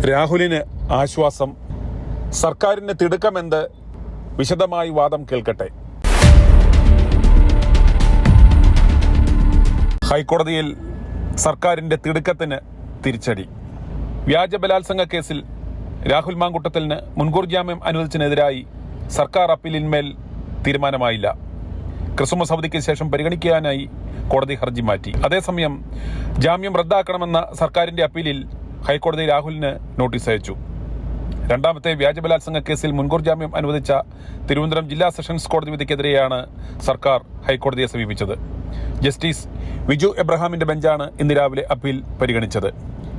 രാഹുലിന് ആശ്വാസം, സർക്കാരിന് തിടുക്കമെന്ത്? വിശദമായി വാദം കേൾക്കട്ടെ. ഹൈക്കോടതിയിൽ സർക്കാരിൻ്റെ തിടുക്കത്തിന് തിരിച്ചടി. വ്യാജ ബലാത്സംഗ കേസിൽ രാഹുൽ മാങ്കൂട്ടത്തിലിന് മുൻകൂർ ജാമ്യം അനുവദിച്ചതിനെതിരായി സർക്കാർ അപ്പീലിന്മേൽ തീരുമാനമായില്ല. ക്രിസ്മസ് അവധിക്ക് ശേഷം പരിഗണിക്കാനായി കോടതി ഹർജി മാറ്റി. അതേസമയം ജാമ്യം റദ്ദാക്കണമെന്ന സർക്കാരിൻ്റെ അപ്പീലിൽ ഹൈക്കോടതി രാഹുലിന് നോട്ടീസ് അയച്ചു. രണ്ടാമത്തെ വ്യാജ ബലാത്സംഗ കേസിൽ മുൻകൂർ ജാമ്യം അനുവദിച്ച തിരുവനന്തപുരം ജില്ലാ സെഷൻസ് കോടതി വിധിക്കെതിരെയാണ് സർക്കാർ ഹൈക്കോടതിയെ സമീപിച്ചത്. ജസ്റ്റിസ് വിജു എബ്രഹാമിന്റെ ബെഞ്ചാണ് ഇന്ന് രാവിലെ അപ്പീൽ പരിഗണിച്ചത്.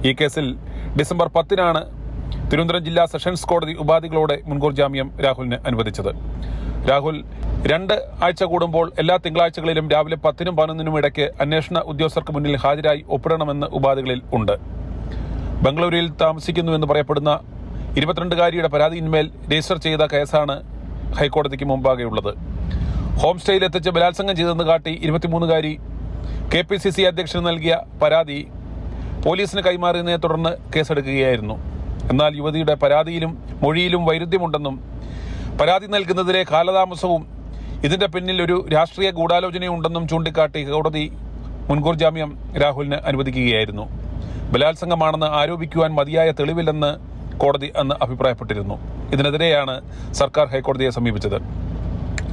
ഈ കേസിൽ ഡിസംബർ 10-നാണ് തിരുവനന്തപുരം ജില്ലാ സെഷൻസ് കോടതി ഉപാധികളോടെ മുൻകൂർ ജാമ്യം രാഹുലിന് അനുവദിച്ചത്. രാഹുൽ 2 ആഴ്ച കൂടുമ്പോൾ എല്ലാ തിങ്കളാഴ്ചകളിലും രാവിലെ 10-നും 11-നും ഇടയ്ക്ക് അന്വേഷണ ഉദ്യോഗസ്ഥർക്ക് മുന്നിൽ ഹാജരായി ഒപ്പിടണമെന്ന് ഉപാധികളിൽ ഉണ്ട്. ബംഗളൂരുവിൽ താമസിക്കുന്നുവെന്ന് പറയപ്പെടുന്ന 22-കാരിയുടെ പരാതിയിന്മേൽ രജിസ്റ്റർ ചെയ്ത കേസാണ് ഹൈക്കോടതിക്ക് മുമ്പാകെയുള്ളത്. ഹോം സ്റ്റേയിൽ എത്തിച്ച് ബലാത്സംഗം ചെയ്തെന്ന് കാട്ടി 23-കാരി KPCC അധ്യക്ഷന് നൽകിയ പരാതി പോലീസിന് കൈമാറിയതിനെ തുടർന്ന് കേസെടുക്കുകയായിരുന്നു. എന്നാൽ യുവതിയുടെ പരാതിയിലും മൊഴിയിലും വൈരുദ്ധ്യമുണ്ടെന്നും പരാതി നൽകുന്നതിലെ കാലതാമസവും ഇതിന്റെ പിന്നിൽ ഒരു രാഷ്ട്രീയ ഗൂഢാലോചനയുണ്ടെന്നും ചൂണ്ടിക്കാട്ടി കോടതി മുൻകൂർ ജാമ്യം രാഹുലിന് അനുവദിക്കുകയായിരുന്നു. ബലാത്സംഗമാണെന്ന് ആരോപിക്കുവാൻ മതിയായ തെളിവില്ലെന്ന് കോടതി അന്ന് അഭിപ്രായപ്പെട്ടിരുന്നു. ഇതിനെതിരെയാണ് സർക്കാർ ഹൈക്കോടതിയെ സമീപിച്ചത്.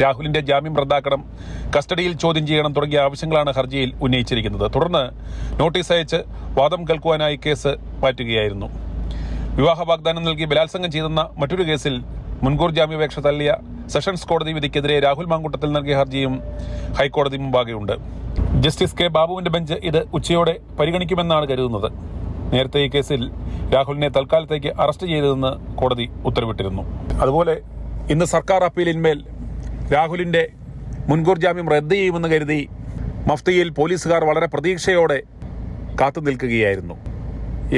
രാഹുലിന്റെ ജാമ്യം റദ്ദാക്കണം, കസ്റ്റഡിയിൽ ചോദ്യം ചെയ്യണം തുടങ്ങിയ ആവശ്യങ്ങളാണ് ഹർജിയിൽ ഉന്നയിച്ചിരിക്കുന്നത്. തുടർന്ന് നോട്ടീസ് അയച്ച് വാദം കേൾക്കുവാനായി കേസ് മാറ്റുകയായിരുന്നു. വിവാഹ വാഗ്ദാനം നൽകി ബലാത്സംഗം ചെയ്തെന്ന മറ്റൊരു കേസിൽ മുൻകൂർ ജാമ്യാപേക്ഷ തള്ളിയ സെഷൻസ് കോടതി വിധിക്കെതിരെ രാഹുൽ മാങ്കൂട്ടത്തിൽ നൽകിയ ഹർജിയും ഹൈക്കോടതി മുമ്പാകെയുണ്ട്. ജസ്റ്റിസ് കെ ബാബുവിന്റെ ബെഞ്ച് ഇത് ഉച്ചയോടെ പരിഗണിക്കുമെന്നാണ് കരുതുന്നത്. നേരത്തെ ഈ കേസിൽ രാഹുലിനെ തൽക്കാലത്തേക്ക് അറസ്റ്റ് ചെയ്തതെന്ന് കോടതി ഉത്തരവിട്ടിരുന്നു. അതുപോലെ ഇന്ന് സർക്കാർ അപ്പീലിന്മേൽ രാഹുലിന്റെ മുൻകൂർ ജാമ്യം റദ്ദ് ചെയ്യുമെന്ന് കരുതി മഫ്തിയിൽ പോലീസുകാർ വളരെ പ്രതീക്ഷയോടെ കാത്തു നിൽക്കുകയായിരുന്നു.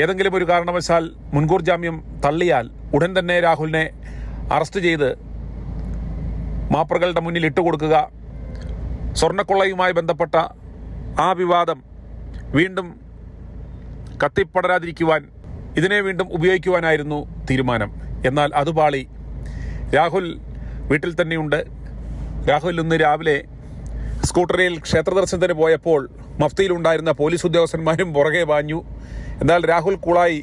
ഏതെങ്കിലും ഒരു കാരണവശാൽ മുൻകൂർ ജാമ്യം തള്ളിയാൽ ഉടൻ തന്നെ രാഹുലിനെ അറസ്റ്റ് ചെയ്ത് മാപ്രകളുടെ മുന്നിൽ ഇട്ടുകൊടുക്കുക, സ്വർണ്ണക്കൊള്ളയുമായി ബന്ധപ്പെട്ട ആ വിവാദം വീണ്ടും കത്തിപ്പടരാതിരിക്കുവാൻ ഇതിനെ വീണ്ടും ഉപയോഗിക്കുവാനായിരുന്നു തീരുമാനം. എന്നാൽ അത് പാളി. രാഹുൽ വീട്ടിൽ തന്നെയുണ്ട്. രാഹുൽ ഇന്ന് രാവിലെ സ്കൂട്ടറിൽ ക്ഷേത്രദർശനത്തിന് പോയപ്പോൾ മഫ്തിയിലുണ്ടായിരുന്ന പോലീസ് ഉദ്യോഗസ്ഥന്മാരും പുറകെ വാഞ്ഞു. എന്നാൽ രാഹുൽ കൂളായി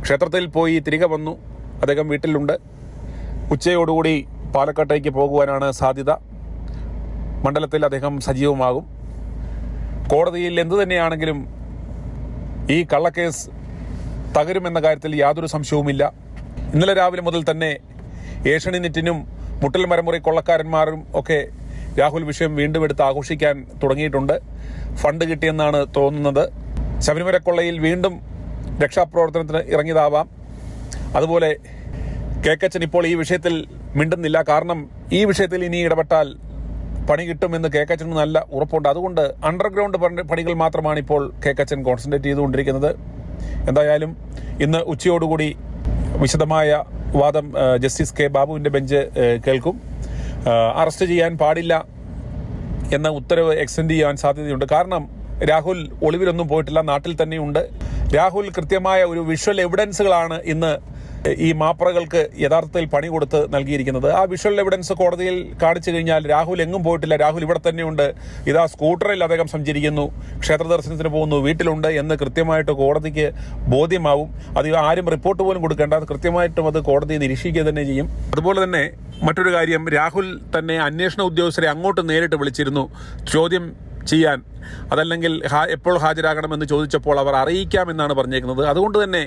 ക്ഷേത്രത്തിൽ പോയി തിരികെ വന്നു. അദ്ദേഹം വീട്ടിലുണ്ട്. ഉച്ചയോടുകൂടി പാലക്കാട്ടേക്ക് പോകുവാനാണ് സാധ്യത. മണ്ഡലത്തിൽ അദ്ദേഹം സജീവമാകും. കോടതിയിൽ എന്തു തന്നെയാണെങ്കിലും ഈ കള്ളക്കേസ് തകരുമെന്ന കാര്യത്തിൽ യാതൊരു സംശയവുമില്ല. ഇന്നലെ രാവിലെ മുതൽ തന്നെ ഏഷ്യാനെറ്റിനും മുട്ടൽ മരമുറി കൊള്ളക്കാരന്മാരും ഒക്കെ രാഹുൽ വിഷയം വീണ്ടും എടുത്ത് ആഘോഷിക്കാൻ തുടങ്ങിയിട്ടുണ്ട്. ഫണ്ട് കിട്ടിയെന്നാണ് തോന്നുന്നത്. ശബരിമല കൊള്ളയിൽ വീണ്ടും രക്ഷാപ്രവർത്തനത്തിന് ഇറങ്ങിയതാവാം. അതുപോലെ കേക്കച്ചൻ ഇപ്പോൾ ഈ വിഷയത്തിൽ മിണ്ടുന്നില്ല. കാരണം ഈ വിഷയത്തിൽ ഇനി ഇടപെട്ടാൽ പണി കിട്ടുമെന്ന് കേക്കച്ചന് നല്ല ഉറപ്പുണ്ട്. അതുകൊണ്ട് അണ്ടർഗ്രൗണ്ട് പണികൾ മാത്രമാണ് ഇപ്പോൾ കേക്കച്ചൻ കോൺസെൻട്രേറ്റ് ചെയ്തുകൊണ്ടിരിക്കുന്നത്. എന്തായാലും ഇന്ന് ഉച്ചയോടുകൂടി വിശദമായ വാദം ജസ്റ്റിസ് കെ ബാബുവിൻ്റെ ബെഞ്ച് കേൾക്കും. അറസ്റ്റ് ചെയ്യാൻ പാടില്ല എന്ന ഉത്തരവ് എക്സ്റ്റെൻഡ് ചെയ്യാൻ സാധ്യതയുണ്ട്. കാരണം രാഹുൽ ഒളിവിലൊന്നും പോയിട്ടില്ല, നാട്ടിൽ തന്നെയുണ്ട്. രാഹുൽ കൃത്യമായ ഒരു വിഷ്വൽ എവിഡൻസുകളാണ് ഇന്ന് ഈ മാപ്രകൾക്ക് യഥാർത്ഥത്തിൽ പണി കൊടുത്ത് നൽകിയിരിക്കുന്നത്. ആ വിഷ്വൽ എവിഡൻസ് കോടതിയിൽ കാണിച്ചു കഴിഞ്ഞാൽ രാഹുൽ എങ്ങും പോയിട്ടില്ല, രാഹുൽ ഇവിടെ തന്നെയുണ്ട്, ഇതാ സ്കൂട്ടറിൽ അദ്ദേഹം സഞ്ചരിക്കുന്നു, ക്ഷേത്ര ദർശനത്തിന് പോകുന്നു, വീട്ടിലുണ്ട് എന്ന് കൃത്യമായിട്ട് കോടതിക്ക് ബോധ്യമാവും. അത് ആരും റിപ്പോർട്ട് പോലും കൊടുക്കേണ്ട, അത് കൃത്യമായിട്ടും അത് കോടതി നിരീക്ഷിക്കുക തന്നെ ചെയ്യും. അതുപോലെ തന്നെ മറ്റൊരു കാര്യം, രാഹുൽ തന്നെ അന്വേഷണ ഉദ്യോഗസ്ഥരെ അങ്ങോട്ട് നേരിട്ട് വിളിച്ചിരുന്നു ചോദ്യം ചെയ്യാൻ. അതല്ലെങ്കിൽ എപ്പോൾ ഹാജരാകണമെന്ന് ചോദിച്ചപ്പോൾ അവർ അറിയിക്കാമെന്നാണ് പറഞ്ഞേക്കുന്നത്. അതുകൊണ്ട് തന്നെ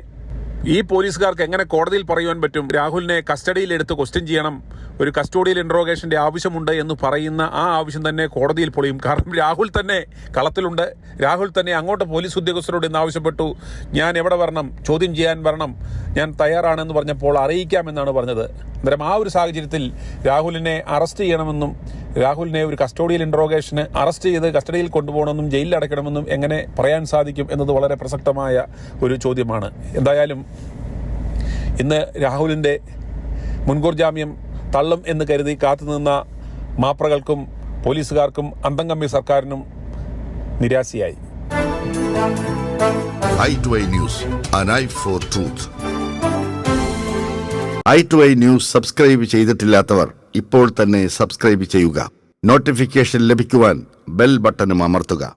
ഈ പോലീസുകാർക്ക് എങ്ങനെ കോടതിയിൽ പറയുവാൻ പറ്റും രാഹുലിനെ കസ്റ്റഡിയിൽ എടുത്ത് ക്വസ്റ്റ്യൻ ചെയ്യണം, ഒരു കസ്റ്റോഡിയൽ ഇൻട്രോഗേഷൻ്റെ ആവശ്യമുണ്ട് എന്ന് പറയുന്ന ആ ആവശ്യം തന്നെ കോടതിയിൽ പൊളിയും. കാരണം രാഹുൽ തന്നെ കളത്തിലുണ്ട്. രാഹുൽ തന്നെ അങ്ങോട്ട് പോലീസ് ഉദ്യോഗസ്ഥരോട് ഇന്ന് ആവശ്യപ്പെട്ടു, ഞാൻ എവിടെ വരണം, ചോദ്യം ചെയ്യാൻ വരണം, ഞാൻ തയ്യാറാണെന്ന് പറഞ്ഞപ്പോൾ അറിയിക്കാമെന്നാണ് പറഞ്ഞത്. അന്നേരം ആ ഒരു സാഹചര്യത്തിൽ രാഹുലിനെ അറസ്റ്റ് ചെയ്യണമെന്നും രാഹുലിനെ ഒരു കസ്റ്റോഡിയൽ ഇൻട്രോഗേഷന് അറസ്റ്റ് ചെയ്ത് കസ്റ്റഡിയിൽ കൊണ്ടുപോകണമെന്നും ജയിലിൽ അടയ്ക്കണമെന്നും എങ്ങനെ പറയാൻ സാധിക്കും എന്നത് വളരെ പ്രസക്തമായ ഒരു ചോദ്യമാണ്. എന്തായാലും ഇന്ന് രാഹുലിൻ്റെ മുൻകൂർ ജാമ്യം തള്ളും എന്ന് കരുതി കാത്തുനിന്ന മാപ്രകൾക്കും പോലീസുകാർക്കും അന്തംകമ്മി സർക്കാരിനും നിരാശയായി. i2i News, an eye for truth. i2i News subscribe ചെയ്തിട്ടില്ലാത്തവർ ഇപ്പോൾ തന്നെ സബ്സ്ക്രൈബ് ചെയ്യുക. നോട്ടിഫിക്കേഷൻ ലഭിക്കുവാൻ ബെൽ ബട്ടണും അമർത്തുക.